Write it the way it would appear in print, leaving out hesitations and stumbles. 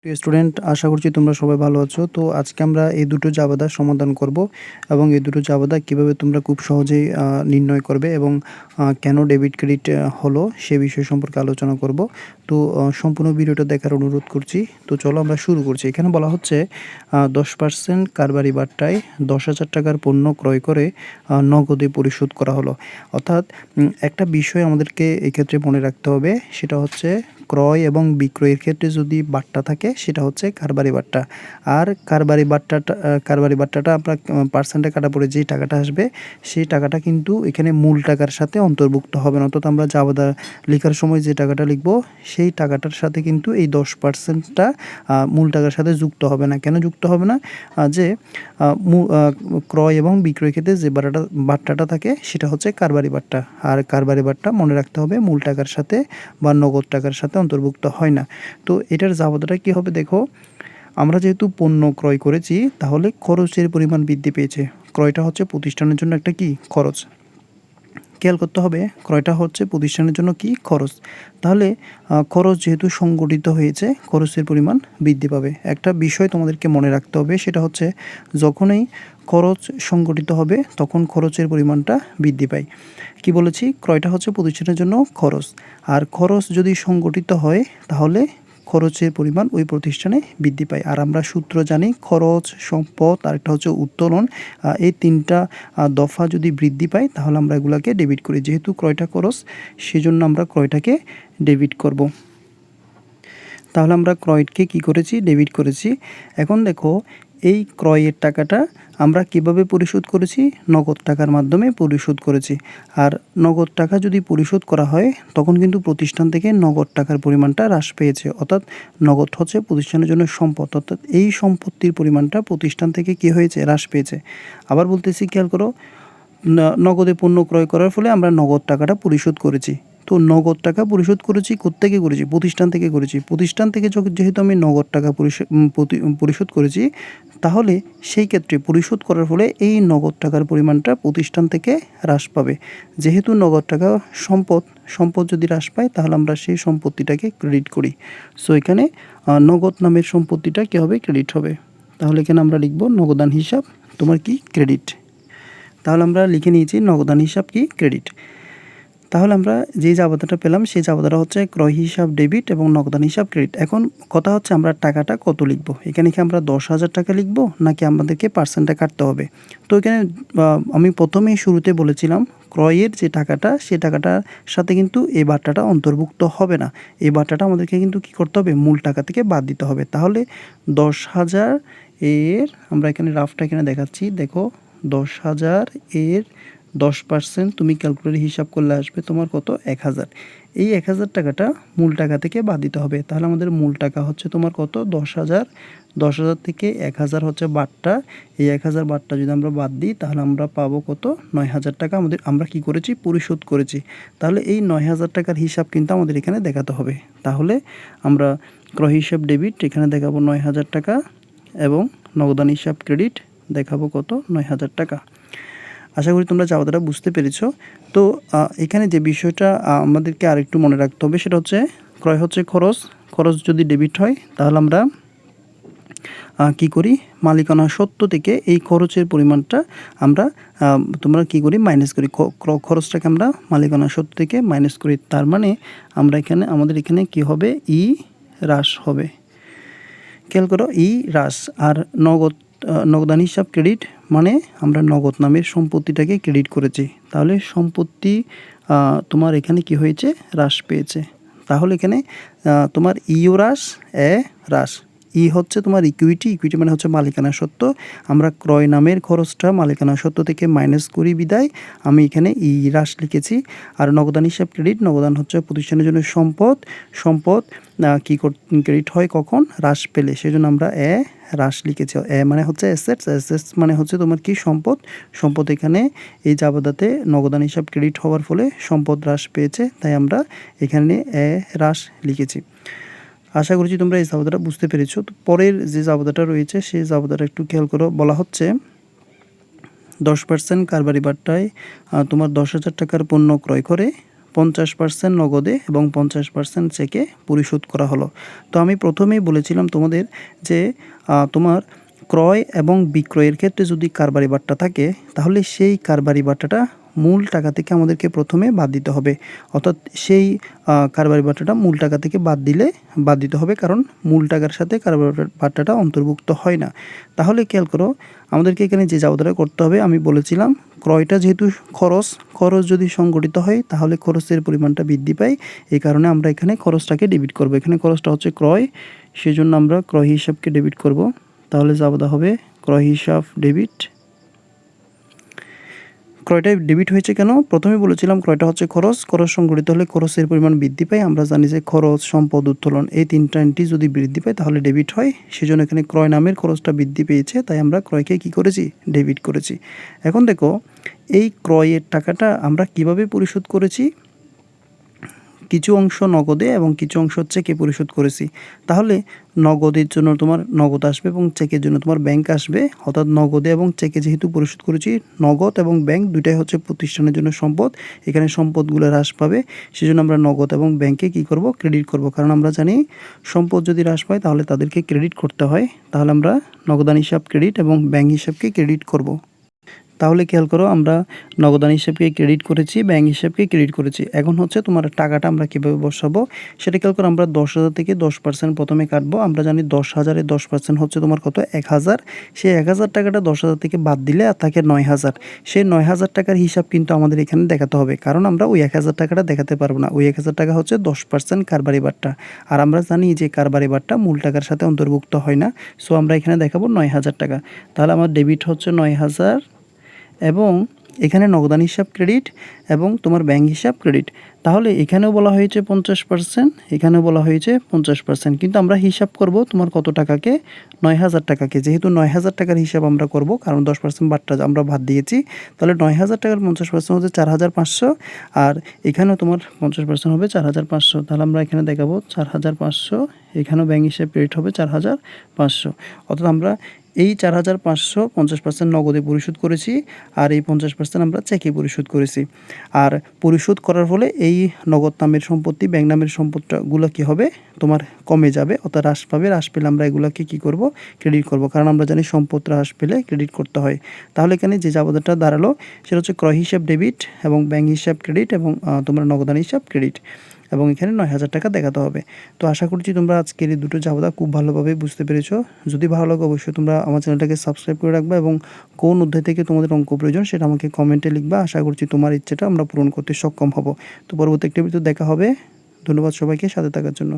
প্রিয় স্টুডেন্ট, আশা করছি তোমরা সবাই ভালো আছো। তো আজকে আমরা এই দুটো জাবেদার সমাধান করব এবং এই দুটো জাবেদা কীভাবে তোমরা খুব সহজেই নির্ণয় করবে এবং কেন ডেবিট ক্রেডিট হলো সে বিষয় সম্পর্কে আলোচনা করব। তো সম্পূর্ণ ভিডিওটা দেখার অনুরোধ করছি। তো চলো আমরা শুরু করছি। এখানে বলা হচ্ছে 10% কারবারি বাট্টায় 10,000 টাকার পণ্য ক্রয় করে নগদে পরিশোধ করা হলো। অর্থাৎ একটা বিষয় আমাদেরকে এক্ষেত্রে মনে রাখতে হবে, সেটা হচ্ছে ক্রয় এবং বিক্রয়ের ক্ষেত্রে যদি বাট্টা থাকে সেটা হচ্ছে কারবারি বাট্টা। আর কারবারি বাট্টাটা আপনার পার্সেন্টে কাটা পড়ে যেই টাকাটা আসবে সেই টাকাটা কিন্তু এখানে মূল টাকার সাথে অন্তর্ভুক্ত হবে না। অর্থাৎ আমরা জাবেদা লেখার সময় যে টাকাটা লিখব সেই টাকাটার সাথে কিন্তু এই 10%টা মূল টাকার সাথে যুক্ত হবে না। কেন যুক্ত হবে না? যে ক্রয় এবং বিক্রয় ক্ষেত্রে যে বাট্টাটা থাকে সেটা হচ্ছে কারবারি বাট্টা। আর কারবারি বাট্টা মনে রাখতে হবে মূল টাকার সাথে বা নগদ টাকার সাথে অন্তর্ভুক্ত হয় না। তো এটার জাবেদাটা কী হবে দেখো, আমরা যেহেতু পণ্য ক্রয় করেছি তাহলে খরচের পরিমাণ বৃদ্ধি পেয়েছে। ক্রয়টা হচ্ছে প্রতিষ্ঠানের জন্য একটা কি খরচ, খেয়াল করতে হবে ক্রয়টা হচ্ছে প্রতিষ্ঠানের জন্য কি খরচ। তাহলে খরচ যেহেতু সংগঠিত হয়েছে খরচের পরিমাণ বৃদ্ধি পাবে। একটা বিষয় তোমাদেরকে মনে রাখতে হবে, সেটা হচ্ছে যখনই খরচ সংগঠিত হবে তখন খরচের পরিমাণটা বৃদ্ধি পায়। কি বলেছি? ক্রয়টা হচ্ছে প্রতিষ্ঠানের জন্য খরচ, আর খরচ যদি সংগঠিত হয় তাহলে খরচের পরিমাণ ওই প্রতিষ্ঠানে বৃদ্ধি পায়। আর আমরা সূত্র জানি, খরচ, সম্পদ আর একটা হচ্ছে উত্তোলন, এই তিনটা দফা যদি বৃদ্ধি পায় তাহলে আমরা এগুলাকে ডেবিট করি। যেহেতু ক্রয়টা খরচ সেজন্য আমরা ক্রয়টাকে ডেবিট করব। তাহলে আমরা ক্রয়কে কি করেছি? ডেবিট করেছি। এখন দেখো এই ক্রয়ের টাকাটা আমরা কিভাবে পরিশোধ করেছি? নগদ টাকার মাধ্যমে পরিশোধ করেছি। আর নগদ টাকা যদি পরিশোধ করা হয় তখন কিন্তু প্রতিষ্ঠান থেকে নগদ টাকার পরিমাণটা হ্রাস পেয়েছে। অর্থাৎ নগদ হচ্ছে প্রতিষ্ঠানের জন্য সম্পদ, অর্থাৎ এই সম্পত্তির পরিমাণটা প্রতিষ্ঠান থেকে কি হয়েছে? হ্রাস পেয়েছে। আবার বলতেছি, খেয়াল করো, নগদে পণ্য ক্রয় করার ফলে আমরা নগদ টাকাটা পরিশোধ করেছি। তো নগদ টাকা পরিশোধ করেছি কোত্থেকে করেছি? প্রতিষ্ঠান থেকে করেছি। প্রতিষ্ঠান থেকে যেহেতু আমি নগদ টাকা পরিশোধ করেছি, তাহলে সেই ক্ষেত্রে পরিশোধ করার ফলে এই নগদ টাকার পরিমাণটা প্রতিষ্ঠান থেকে হ্রাস পাবে। যেহেতু নগদ টাকা সম্পদ যদি হ্রাস পায় তাহলে আমরা সেই সম্পত্তিটাকে ক্রেডিট করি। সো এখানে নগদ নামের সম্পত্তিটা কী হবে? ক্রেডিট হবে। তাহলে এখানে আমরা লিখব নগদান হিসাব তোমার কি? ক্রেডিট। তাহলে আমরা লিখে নিয়েছি নগদান হিসাব কি? ক্রেডিট। তাহলে আমরা যেই জাবেদাটা পেলাম সেই জাবেদাটা হচ্ছে ক্রয় হিসাব ডেবিট এবং নগদান হিসাব ক্রেডিট। এখন কথা হচ্ছে আমরা টাকাটা কত লিখব? এখানে কি আমরা 10,000 টাকা লিখব নাকি আমাদেরকে পার্সেন্টে কাটতে হবে? তো এখানে আমি প্রথমেই শুরুতে বলেছিলাম ক্রয়ের যে টাকাটা সে টাকাটার সাথে কিন্তু এই বাট্টাটা অন্তর্ভুক্ত হবে না। এই বাট্টাটা আমাদেরকে কিন্তু কী করতে হবে? মূল টাকা থেকে বাদ দিতে হবে। তাহলে 10,000 এর, আমরা এখানে রাফটা এখানে দেখাচ্ছি, দেখো 10,000 এর 10% তুমি ক্যালকুলেটরে হিসাব করলে আসবে তোমার কত? 1,000। এই 1,000 টাকাটা মূল টাকা থেকে বাদ দিতে হবে। তাহলে আমাদের মূল টাকা হচ্ছে তোমার কত? 10,000। 10,000 থেকে 1,000 হচ্ছে বাট্টা। এই 1,000 বাট্টা যদি আমরা বাদ দিই তাহলে আমরা পাবো কত? 9,000 টাকা আমরা কি করেছি? পরিশোধ করেছি। তাহলে এই 9,000 টাকার হিসাব কিন্তু আমাদের এখানে দেখাতে হবে। তাহলে আমরা ক্রয় হিসাব ডেবিট এখানে দেখাবো 9,000 টাকা এবং নগদান হিসাব ক্রেডিট দেখাবো কত? 9,000 টাকা। আশা করি তোমরা জাবেদাটা বুঝতে পেরেছো। তো এখানে যে বিষয়টা আমাদেরকে আরেকটু মনে রাখতে হবে সেটা হচ্ছে ক্রয় হচ্ছে খরচ যদি ডেবিট হয় তাহলে আমরা কি করি? মালিকানা সত্ত্ব থেকে এই খরচের পরিমাণটা আমরা তোমরা কি করি? মাইনাস করি। খরচটাকে আমরা মালিকানা সত্ত্ব থেকে মাইনাস করি। তার মানে আমাদের এখানে কি হবে? ই হ্রাস হবে। খেয়াল করো, ই হ্রাস। আর নগদান হিসাব ক্রেডিট মানে আমরা নগদ নামের সম্পত্তিটাকে ক্রেডিট করেছি। তাহলে সম্পত্তি তোমার এখানে কি হয়েছে? হ্রাস পেয়েছে। তাহলে এখানে তোমার ইও হ্রাস, হ্রাস। ই হচ্ছে তোমার ইকুইটি মানে হচ্ছে মালিকানা সত্ত্ব। আমরা ক্রয় নামের খরচটা মালিকানা সত্ত্ব থেকে মাইনাস করি বিদায় আমি এখানে ই হ্রাস লিখেছি। আর নগদান হিসাব ক্রেডিট, নগদান হচ্ছে প্রতিষ্ঠানের জন্য সম্পদ কি ক্রেডিট হয় কখন? হ্রাস পেলে। সেজন্য আমরা হ্রাস লিখেছি। মানে হচ্ছে অ্যাসেটস মানে হচ্ছে তোমার কি? সম্পদ। এখানে এই জাবেদাতে নগদান হিসাব ক্রেডিট হওয়ার ফলে সম্পদ হ্রাস পেয়েছে, তাই আমরা এখানে হ্রাস লিখেছি। আশা করছি তোমরা এই জাবেদাটা বুঝতে পেরেছো। তো পরের যে জাবেদাটা রয়েছে সেই জাবেদাটা একটু খেয়াল করো। বলা হচ্ছে 10% কারবারি বাট্টায় তোমার 10,000 টাকার পণ্য ক্রয় করে 50% নগদে এবং 50% চেকে পরিশোধ করা হলো। তো আমি প্রথমেই বলেছিলাম তোমাদের যে তোমার ক্রয় এবং বিক্রয়ের ক্ষেত্রে যদি কারবারি বাট্টা থাকে তাহলে সেই কারবারি বাট্টাটা মূল টাকা থেকে আমাদেরকে প্রথমে বাদ দিতে হবে। অর্থাৎ সেই কারবারি বাট্টাটা মূল টাকা থেকে বাদ দিতে হবে, কারণ মূল টাকার সাথে কারবারি বাট্টাটা অন্তর্ভুক্ত হয় না। তাহলে খেয়াল করো, আমাদেরকে এখানে যে যাবতীয় করতে হবে, আমি বলেছিলাম ক্রয়টা যেহেতু খরচ যদি সংগঠিত হয় তাহলে খরচের পরিমাণটা বৃদ্ধি পায়। এই কারণে আমরা এখানে খরচটাকে ডেবিট করব। এখানে খরচটা হচ্ছে ক্রয়, সেজন্য আমরা ক্রয় হিসাবকে ডেবিট করব। তাহলে যাবতীয় হবে ক্রয় হিসাব ডেবিট। ক্রয়টা ডেবিট হয়েছে কেন? প্রথমে বলেছিলাম ক্রয়টা হচ্ছে খরচ সংগঠিত হলে খরচের পরিমাণ বৃদ্ধি পায়। আমরা জানি যে খরচ, সম্পদ, উত্তোলন এই তিনটা এন্ট্রি যদি বৃদ্ধি পায় তাহলে ডেবিট হয়। সেজন্য এখানে ক্রয় নামের খরচটা বৃদ্ধি পেয়েছে, তাই আমরা ক্রয়কে কী করেছি? ডেবিট করেছি। এখন দেখো, এই ক্রয়ের টাকাটা আমরা কিভাবে পরিশোধ করেছি? কিছু অংশ নগদে এবং কিছু অংশ চেকে পরিশোধ করেছি। তাহলে নগদের জন্য তোমার নগদ আসবে এবং চেকের জন্য তোমার ব্যাংক আসবে। অর্থাৎ নগদে এবং চেকে যেহেতু পরিশোধ করেছি, নগদ এবং ব্যাংক দুটাই হচ্ছে প্রতিষ্ঠানের জন্য সম্পদ। এখানে সম্পদগুলো হ্রাস পাবে, সেজন্য আমরা নগদ এবং ব্যাংকে কী করব? ক্রেডিট করব। কারণ আমরা জানি সম্পদ যদি হ্রাস পায় তাহলে তাদেরকে ক্রেডিট করতে হয়। তাহলে আমরা নগদান হিসাব ক্রেডিট এবং ব্যাংক হিসাবকে ক্রেডিট করব। তাহলে খেয়াল করো, আমরা নগদান হিসাবকে ক্রেডিট করেছি, ব্যাংক হিসাবকে ক্রেডিট করেছি। এখন হচ্ছে তোমার টাকাটা আমরা কীভাবে বসাবো সেটা খেয়াল করো। আমরা 10,000 থেকে 10% প্রথমে কাটবো। আমরা জানি 10,000-এর 10% হচ্ছে তোমার কত? 1,000। সেই 1,000 টাকাটা 10,000 থেকে বাদ দিলে আর থাকে 9,000। সেই 9,000 টাকার হিসাব কিন্তু আমাদের এখানে দেখাতে হবে, কারণ আমরা ওই 1,000 টাকাটা দেখাতে পারবো না। ওই 1,000 টাকা হচ্ছে 10% কারবারি বাট্টা। আর আমরা জানি যে কারবারি বাট্টা মূল টাকার সাথে অন্তর্ভুক্ত হয় না। সো আমরা এখানে দেখাবো 9,000 টাকা। তাহলে আমার ডেবিট হচ্ছে 9,000 এবং এখানে নগদান হিসাব ক্রেডিট এবং তোমার ব্যাংক হিসাব ক্রেডিট। তাহলে এখানেও বলা হয়েছে 50%, এখানেও বলা হয়েছে 50%, কিন্তু আমরা হিসাব করব তোমার কত টাকাকে? 9,000 টাকাকে। যেহেতু 9,000 টাকার হিসাব আমরা করব, কারণ 10% বাট্টা আমরা বাদ দিয়েছি। তাহলে 9,000 টাকার 50% হচ্ছে 4,500, আর এখানেও তোমার 50% হবে 4,500। তাহলে আমরা এখানে দেখাবো 4,500, এখানেও ব্যাংক হিসাব ক্রেডিট হবে 4,500। অর্থাৎ আমরা এই 4,500 50% নগদে পরিশোধ করেছি, আর এই 50% আমরা চেকে পরিশোধ করেছি। আর পরিশোধ করার ফলে এই নগদ নামের সম্পত্তি, ব্যাংক নামের সম্পত্তিগুলো কী হবে? তোমার কমে যাবে, অর্থাৎ হ্রাস পাবে। হ্রাস পেলে আমরা এগুলোকে কী করব? ক্রেডিট করব, কারণ আমরা জানি সম্পদ হ্রাস পেলে ক্রেডিট করতে হয়। তাহলে এখানে যে যাবতীয়টা দাঁড়ালো সেটা হচ্ছে ক্রয় হিসাব ডেবিট এবং ব্যাংক হিসাব ক্রেডিট এবং তোমার নগদান হিসাব ক্রেডিট, এবং এখানে 9,000 টাকা দেখাতে হবে। তো আশা করছি তোমরা আজকের এই দুটো যাবতীয় খুব ভালোভাবে বুঝতে পেরেছো। যদি ভালো লাগে অবশ্যই তোমরা আমার চ্যানেলটাকে সাবস্ক্রাইব করে রাখবা এবং কোন অধ্যায় থেকে তোমাদের অঙ্ক প্রয়োজন সেটা আমাকে কমেন্টে লিখবা। আশা করছি তোমার ইচ্ছেটা আমরা পূরণ করতে সক্ষম হব। তো পরবর্তী একটা ভিডিওতে দেখা হবে। ধন্যবাদ সবাইকে সাথে থাকার জন্য।